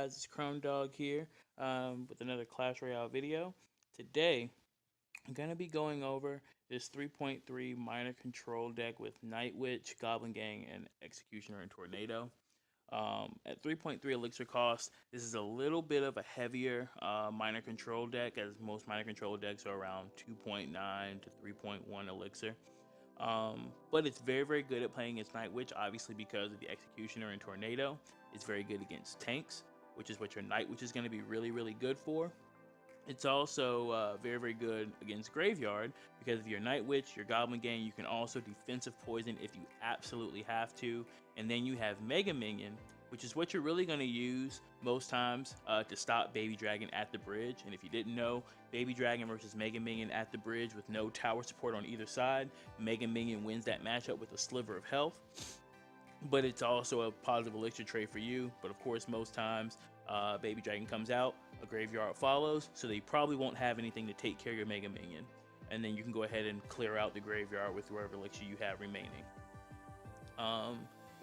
guys? It's Chrome Dog here with another Clash Royale video. Today, I'm going to be going over this 3.3 minor control deck with Night Witch, Goblin Gang, and Executioner and Tornado. At 3.3 elixir cost, this is a little bit of a heavier minor control deck, as most minor control decks are around 2.9 to 3.1 elixir. But it's very, very good at playing against Night Witch, obviously because of the Executioner and Tornado. It's very good against tanks, which is what your Night Witch is going to be really, really good for. It's also very, very good against Graveyard because of your Night Witch, your Goblin Gang. You can also defensive poison if you absolutely have to. And then you have Mega Minion, which is what you're really going to use most times to stop Baby Dragon at the bridge. And if you didn't know, Baby Dragon versus Mega Minion at the bridge with no tower support on either side, Mega Minion wins that matchup with a sliver of health. But it's also a positive elixir trade for you. But of course, most times, Baby Dragon comes out, a Graveyard follows, so they probably won't have anything to take care of your Mega Minion. And then you can go ahead and clear out the Graveyard with whatever elixir you have remaining.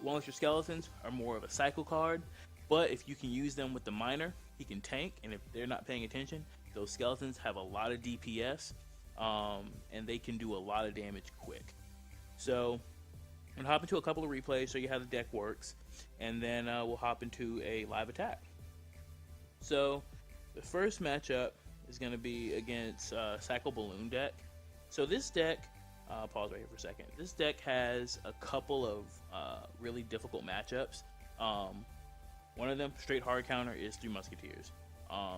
One with your Skeletons are more of a cycle card, but if you can use them with the Miner, he can tank, and if they're not paying attention, those Skeletons have a lot of DPS, and they can do a lot of damage quick. So I'm going to hop into a couple of replays, show you how the deck works, and then we'll hop into a live attack. So the first matchup is going to be against Cycle Balloon deck. So this deck, pause right here for a second. This deck has a couple of really difficult matchups. One of them, straight hard counter, is Three Musketeers.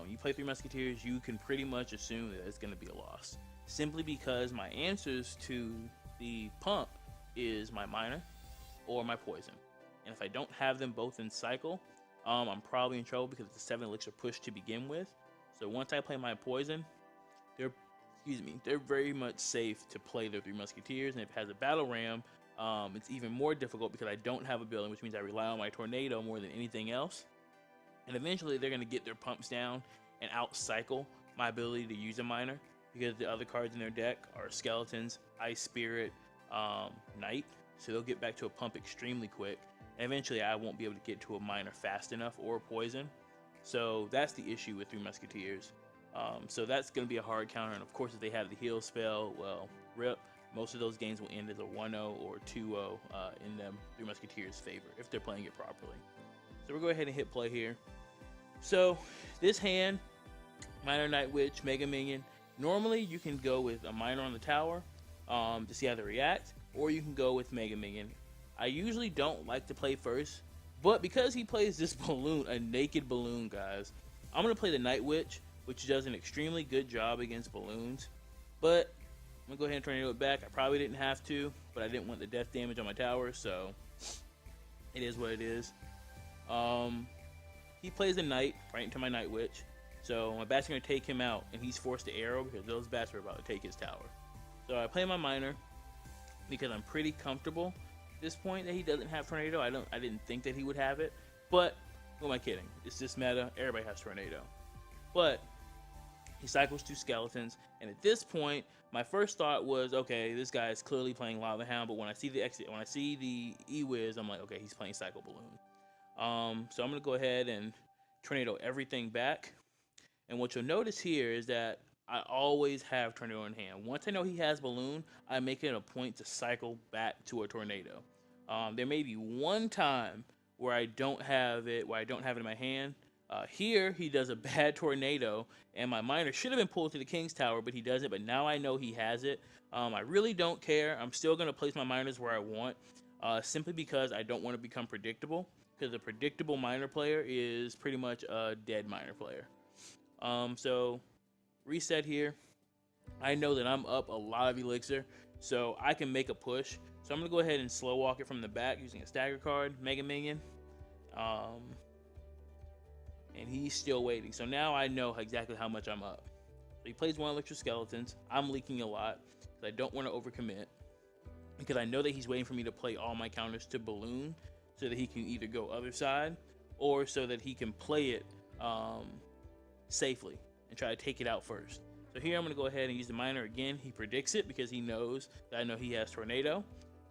You play Three Musketeers, you can pretty much assume that it's going to be a loss. Simply because my answers to the pump is my Miner or my Poison. And if I don't have them both in cycle, I'm probably in trouble because it's a 7 elixir push to begin with. So once I play my Poison, they're very much safe to play their Three Musketeers. And if it has a Battle Ram, it's even more difficult because I don't have a building, which means I rely on my Tornado more than anything else. And eventually they're going to get their pumps down and out-cycle my ability to use a Miner, because the other cards in their deck are Skeletons, Ice Spirit, Knight, so they'll get back to a pump extremely quick, and eventually I won't be able to get to a Miner fast enough or a Poison. So that's the issue with Three Musketeers. So that's going to be a hard counter, and of course if they have the heal spell, well, rip. Most of those games will end as a 1-0 or 2-0 in them Three Musketeers' favor if they're playing it properly. So we'll go ahead and hit play here. So this hand, Miner, Night Witch, Mega Minion, normally you can go with a Miner on the tower to see how they react, or you can go with Mega Minion. I usually don't like to play first, but because he plays this balloon, a naked balloon, guys, I'm going to play the Night Witch, which does an extremely good job against balloons. But I'm going to go ahead and tornado it back. I probably didn't have to, but I didn't want the death damage on my tower, so it is what it is. He plays the Knight right into my Night Witch, so my bats are going to take him out, and he's forced to arrow because those bats are about to take his tower. So I play my Miner because I'm pretty comfortable at this point that he doesn't have Tornado. I didn't think that he would have it, but who am I kidding? It's this meta. Everybody has Tornado. But he cycles 2 Skeletons, and at this point, my first thought was, okay, this guy is clearly playing Lava Hound. But when I see the E-Wiz, I'm like, okay, he's playing Cycle Balloon. So I'm gonna go ahead and Tornado everything back. And what you'll notice here is that I always have Tornado in hand. Once I know he has Balloon, I make it a point to cycle back to a Tornado. There may be one time where I don't have it in my hand. Here, he does a bad Tornado, and my Miner should have been pulled to the King's Tower, but he doesn't. But now I know he has it. I really don't care. I'm still going to place my Miners where I want, simply because I don't want to become predictable, because a predictable Miner player is pretty much a dead Miner player. So reset here. I know that I'm up a lot of elixir, so I can make a push. So I'm going to go ahead and slow walk it from the back using a stagger card, Mega Minion. And he's still waiting. So now I know exactly how much I'm up. So he plays 1 Elixir Skeletons. I'm leaking a lot because I don't want to overcommit, because I know that he's waiting for me to play all my counters to Balloon so that he can either go other side, or so that he can play it safely and try to take it out first. So here I'm going to go ahead and use the Miner again. He predicts it because he knows that I know he has Tornado.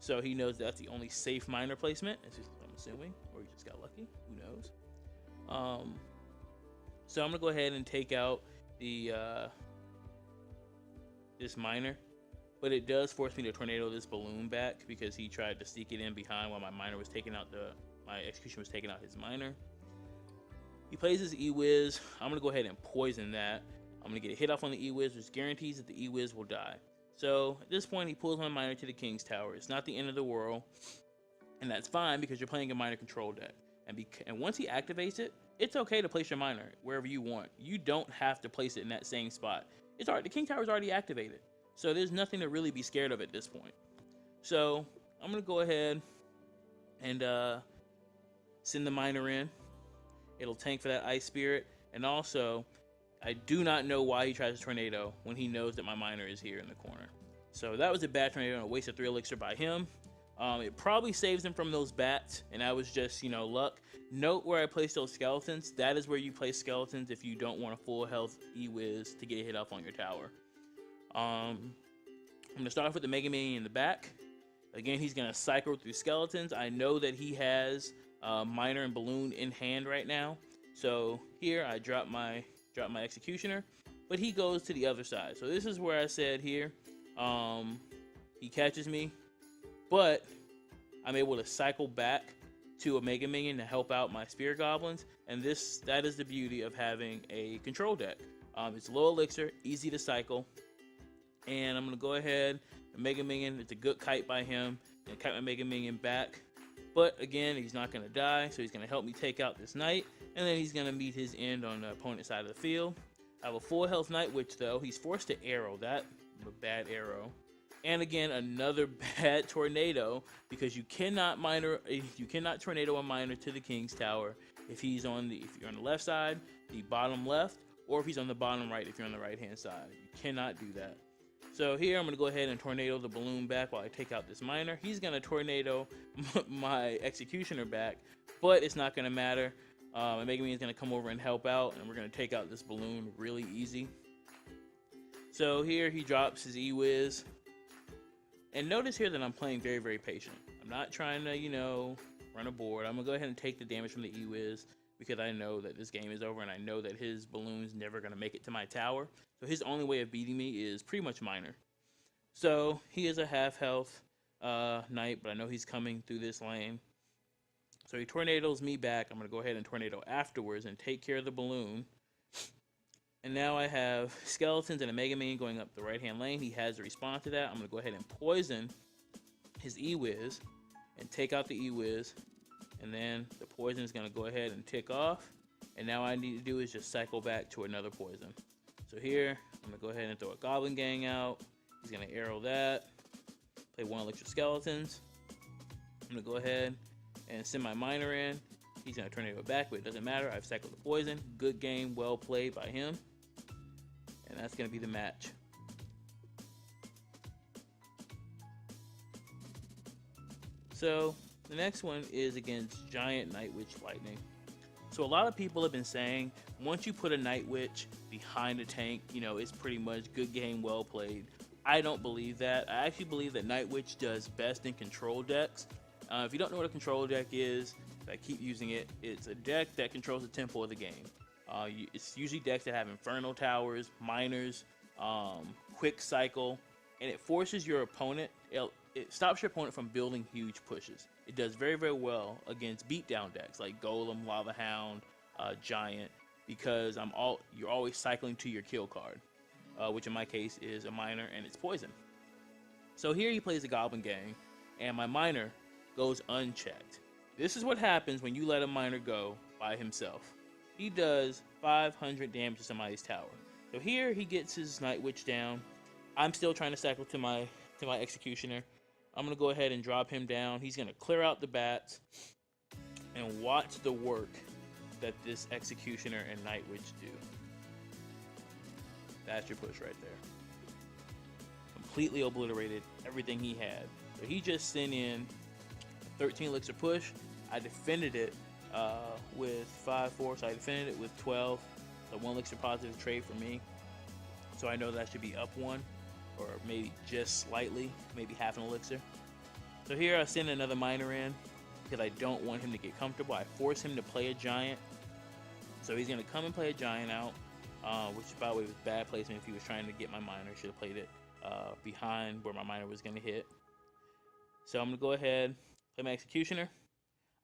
So he knows that's the only safe Miner placement. That's just what I'm assuming. Or he just got lucky. Who knows? So I'm gonna go ahead and take out the this miner, but it does force me to tornado this balloon back because he tried to sneak it in behind while my miner was taking out my execution was taking out his miner. He plays his E-Wiz. I'm gonna go ahead and poison that. I'm gonna get a hit off on the E-Wiz, which guarantees that the E-Wiz will die. So at this point, he pulls my miner to the King's Tower. It's not the end of the world, and that's fine because you're playing a miner control deck. And once he activates it, it's okay to place your miner wherever you want. You don't have to place it in that same spot. It's already, the King Tower is already activated, so there's nothing to really be scared of at this point. So I'm gonna go ahead and send the miner in. It'll tank for that Ice Spirit, and also I do not know why he tries to tornado when he knows that my miner is here in the corner. So that was a bad tornado and a waste of 3 elixir by him. It probably saves him from those bats, and that was just, you know, luck. Note where I placed those skeletons. That is where you place skeletons if you don't want a full health E-Wiz to get a hit off on your tower. I'm going to start off with the Mega Minion in the back. Again, he's going to cycle through skeletons. I know that he has Miner and Balloon in hand right now. So here I drop my Executioner, but he goes to the other side. So this is where I said here, he catches me, but I'm able to cycle back to a Mega Minion to help out my Spirit Goblins, and that is the beauty of having a control deck. It's low elixir, easy to cycle, and I'm gonna go ahead. The Mega Minion, it's a good kite by him, and kite my Mega Minion back. But again, he's not gonna die, so he's gonna help me take out this Knight, and then he's gonna meet his end on the opponent's side of the field. I have a full health Night Witch though. He's forced to arrow. That a bad arrow. And again, another bad tornado because you cannot tornado a miner to the King's Tower if you're on the left side, the bottom left, or if he's on the bottom right if you're on the right hand side. You cannot do that. So here I'm gonna go ahead and tornado the balloon back while I take out this miner. He's gonna tornado my Executioner back, but it's not gonna matter. My Mega Minion is gonna come over and help out, and we're gonna take out this balloon really easy. So here he drops his E-Wiz. And notice here that I'm playing very, very patient. I'm not trying to, you know, run a board. I'm going to go ahead and take the damage from the E-Wiz because I know that this game is over and I know that his balloon's never going to make it to my tower. So his only way of beating me is pretty much miner. So he is a half health Knight, but I know he's coming through this lane. So he tornadoes me back. I'm going to go ahead and tornado afterwards and take care of the balloon. And now I have skeletons and a Mega Minion going up the right-hand lane. He has to respond to that. I'm going to go ahead and poison his E-Wiz and take out the E-Wiz. And then the poison is going to go ahead and tick off. And now all I need to do is just cycle back to another poison. So here, I'm going to go ahead and throw a Goblin Gang out. He's going to arrow that. Play 1 Electric Skeletons. I'm going to go ahead and send my miner in. He's going to tornado it back, but it doesn't matter. I've cycled the poison. Good game, well played by him. And that's going to be the match. So the next one is against Giant Night Witch Lightning. So a lot of people have been saying once you put a Night Witch behind a tank, you know, it's pretty much good game, well played. I don't believe that. I actually believe that Night Witch does best in control decks. If you don't know what a control deck is, I keep using it. It's a deck that controls the tempo of the game. It's usually decks that have Inferno Towers, Miners, Quick Cycle, and it forces your opponent, it stops your opponent from building huge pushes. It does very, very well against beatdown decks like Golem, Lava Hound, Giant, because you're always cycling to your kill card, which in my case is a Miner and it's poison. So here he plays a Goblin Gang, and my Miner goes unchecked. This is what happens when you let a Miner go by himself. He does 500 damage to somebody's tower. So here he gets his Night Witch down. I'm still trying to cycle to my Executioner. I'm going to go ahead and drop him down. He's going to clear out the bats and watch the work that this Executioner and Night Witch do. That's your push right there. Completely obliterated everything he had. So he just sent in 13 elixir push. I defended it with 5-4, so I defended it with 12. So 1 elixir positive trade for me. So I know that should be up 1, or maybe just slightly, maybe half an elixir. So here I send another Miner in because I don't want him to get comfortable. I force him to play a Giant So he's gonna come and play a giant out, which by the way was bad placement. If he was trying to get my miner, should have played it behind where my miner was gonna hit. So I'm gonna go ahead, play my executioner.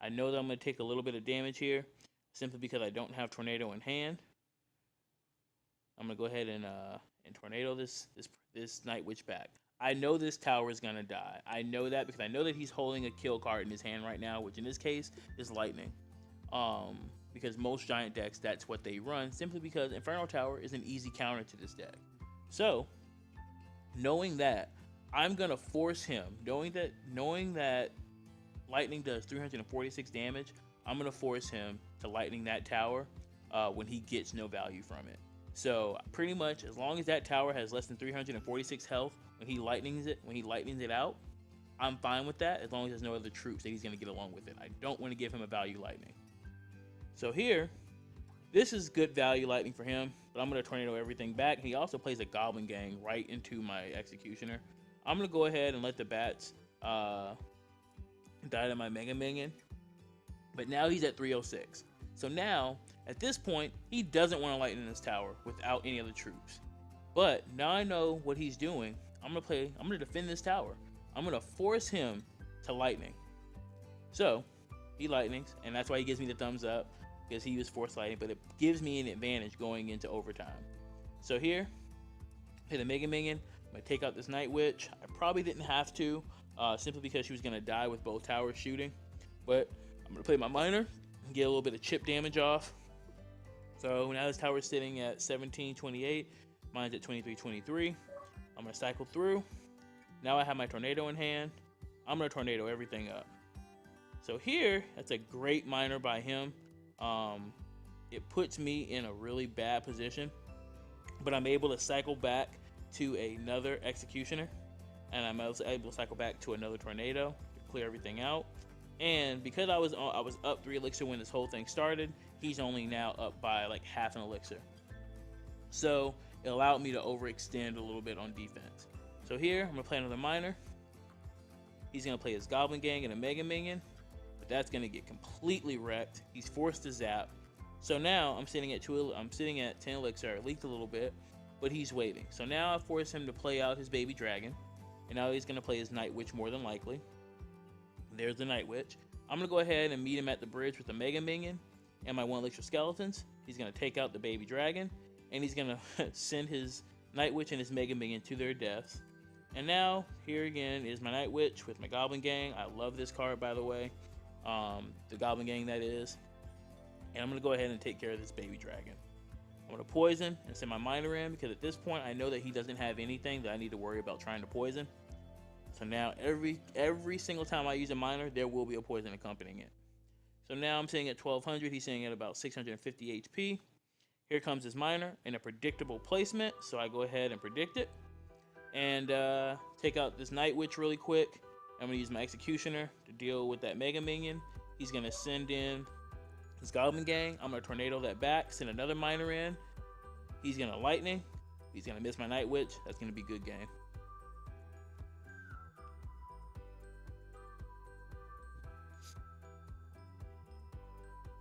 I know that I'm gonna take a little bit of damage here, simply because I don't have tornado in hand. I'm gonna go ahead and tornado this Night Witch back. I know this tower is gonna die. I know that because I know that he's holding a kill card in his hand right now, which in this case is lightning. Because most giant decks, that's what they run, simply because Inferno Tower is an easy counter to this deck. So, knowing that, I'm gonna force him, knowing that lightning does 346 damage, I'm gonna force him to lightning that tower when he gets no value from it. So pretty much, as long as that tower has less than 346 health when he lightnings it out, I'm fine with that. As long as there's no other troops that he's gonna get along with it. I don't want to give him a value lightning. So here, this is good value lightning for him, but I'm gonna tornado everything back. He also plays a Goblin Gang right into my executioner. I'm gonna go ahead and let the bats die to my Mega Minion, but now he's at 306. So now, at this point, he doesn't want to lighten this tower without any other troops. But now I know what he's doing. I'm gonna defend this tower. I'm gonna force him to lightning. So he lightnings, and that's why he gives me the thumbs up, because he was force lightning, but it gives me an advantage going into overtime. So here, hit a Mega Minion. I'm gonna take out this Night Witch. I probably didn't have to, simply because she was gonna die with both towers shooting. But I'm gonna play my miner and get a little bit of chip damage off. So now this tower is sitting at 1728, mine's at 2323. I'm gonna cycle through. Now I have my tornado in hand. I'm gonna tornado everything up. So here, that's a great miner by him. It puts me in a really bad position, but I'm able to cycle back to another executioner, and I'm also able to cycle back to another tornado to clear everything out. And because I was up 3 elixir when this whole thing started, he's only now up by like half an elixir. So it allowed me to overextend a little bit on defense. So here, I'm gonna play another miner. He's gonna play his Goblin Gang and a Mega Minion, but that's gonna get completely wrecked. He's forced to zap. So now I'm sitting at 10 elixir. I leaked a little bit, but he's waiting. So now I force him to play out his baby dragon, and now he's gonna play his Night Witch more than likely. There's the Night Witch. I'm gonna go ahead and meet him at the bridge with the Mega Minion and my 1 elixir skeletons. He's gonna take out the baby dragon, and he's gonna send his Night Witch and his Mega Minion to their deaths. And now here again is my Night Witch with my Goblin Gang. I love this card, by the way, the Goblin Gang that is. And I'm gonna go ahead and take care of this baby dragon. I'm gonna poison and send my miner in, because at this point I know that he doesn't have anything that I need to worry about trying to poison. So now every single time I use a miner, there will be a poison accompanying it. So now I'm sitting at 1200. He's sitting at about 650 HP. Here comes his miner in a predictable placement. So I go ahead and predict it and take out this Night Witch really quick. I'm gonna use my executioner to deal with that Mega Minion. He's gonna send in his Goblin Gang. I'm gonna tornado that back, send another miner in. He's gonna lightning. He's gonna miss my Night Witch. That's gonna be good game.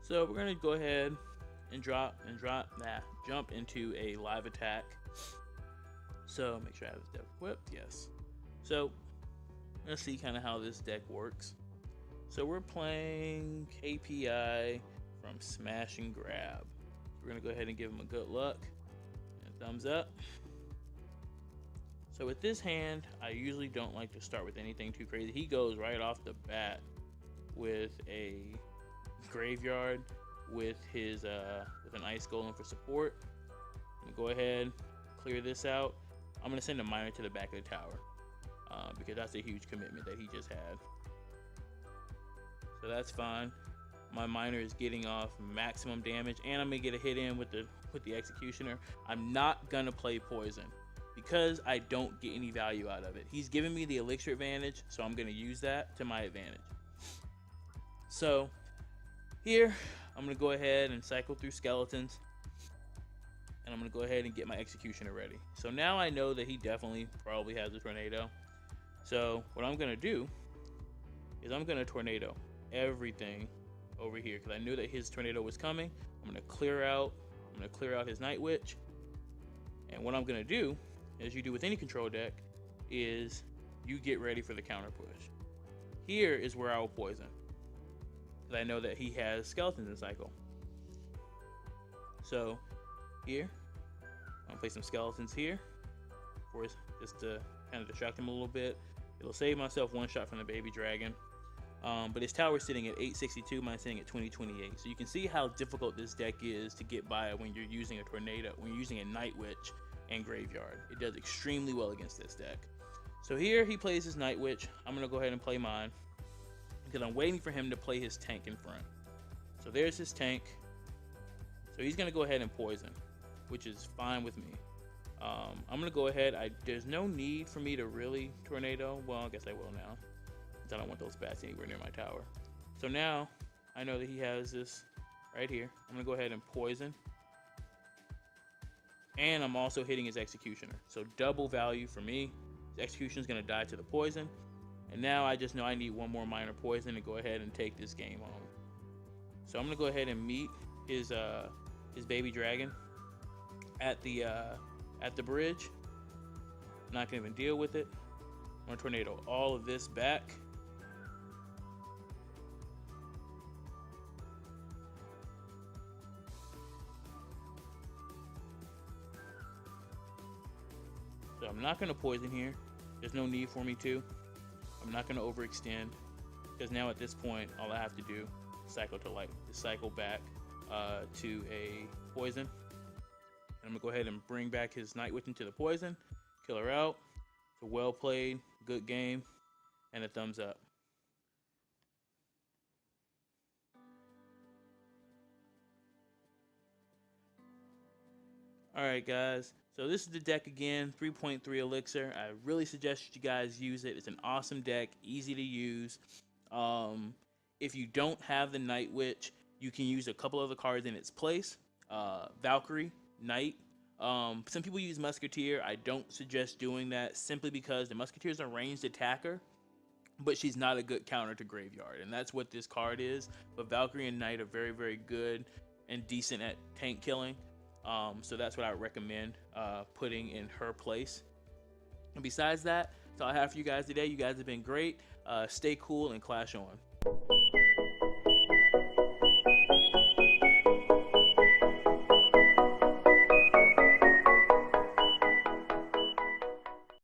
So we're gonna go ahead and jump into a live attack. So make sure I have this deck equipped. Yes. So let's see kind of how this deck works. So we're playing KPI from Smash and Grab. We're gonna go ahead and give him a good luck and a thumbs up. So with this hand, I usually don't like to start with anything too crazy. He goes right off the bat with a graveyard with his with an Ice Golem for support. I'm gonna go ahead, clear this out. I'm gonna send a miner to the back of the tower because that's a huge commitment that he just had. So that's fine. My miner is getting off maximum damage, and I'm gonna get a hit in with the executioner. I'm not gonna play poison because I don't get any value out of it. He's giving me the elixir advantage, so I'm gonna use that to my advantage. So here, I'm gonna go ahead and cycle through skeletons, and I'm gonna go ahead and get my executioner ready. So now I know that he definitely probably has a tornado. So what I'm gonna do is I'm gonna tornado everything over here, because I knew that his tornado was coming. I'm gonna clear out his Night Witch. And what I'm gonna do, as you do with any control deck, is you get ready for the counter push. Here is where I will poison, because I know that he has skeletons in cycle. So here, I'm gonna play some skeletons here, for just to kind of distract him a little bit. It'll save myself one shot from the baby dragon. But his tower is sitting at 862, mine's sitting at 2028. So you can see how difficult this deck is to get by when you're using a tornado, when you're using a Night Witch and Graveyard. It does extremely well against this deck. So here he plays his Night Witch. I'm gonna go ahead and play mine, because I'm waiting for him to play his tank in front. So there's his tank. So he's gonna go ahead and poison, which is fine with me. I'm gonna go ahead. There's no need for me to really tornado. Well, I guess I will now, because I don't want those bats anywhere near my tower. So now I know that he has this right here. I'm gonna go ahead and poison, and I'm also hitting his Executioner. So double value for me. His Executioner is gonna die to the poison, and now I just know I need one more minor poison to go ahead and take this game home. So I'm gonna go ahead and meet his baby dragon at the bridge. I'm not gonna even deal with it. I'm gonna tornado all of this back. So I'm not gonna poison here. There's no need for me to. I'm not gonna overextend, because now at this point, all I have to do is cycle back to a poison. And I'm gonna go ahead and bring back his Night Witch into the poison, kill her out. So well played, good game, and a thumbs up. Alright guys, so this is the deck again, 3.3 Elixir. I really suggest you guys use it. It's an awesome deck, easy to use. If you don't have the Night Witch, you can use a couple other cards in its place. Valkyrie, Knight. Some people use Musketeer. I don't suggest doing that, simply because the Musketeer is a ranged attacker, but she's not a good counter to Graveyard, and that's what this card is. But Valkyrie and Knight are very, very good and decent at tank killing. So that's what I recommend putting in her place. And besides that, that's all I have for you guys today. You guys have been great. Stay cool and clash on.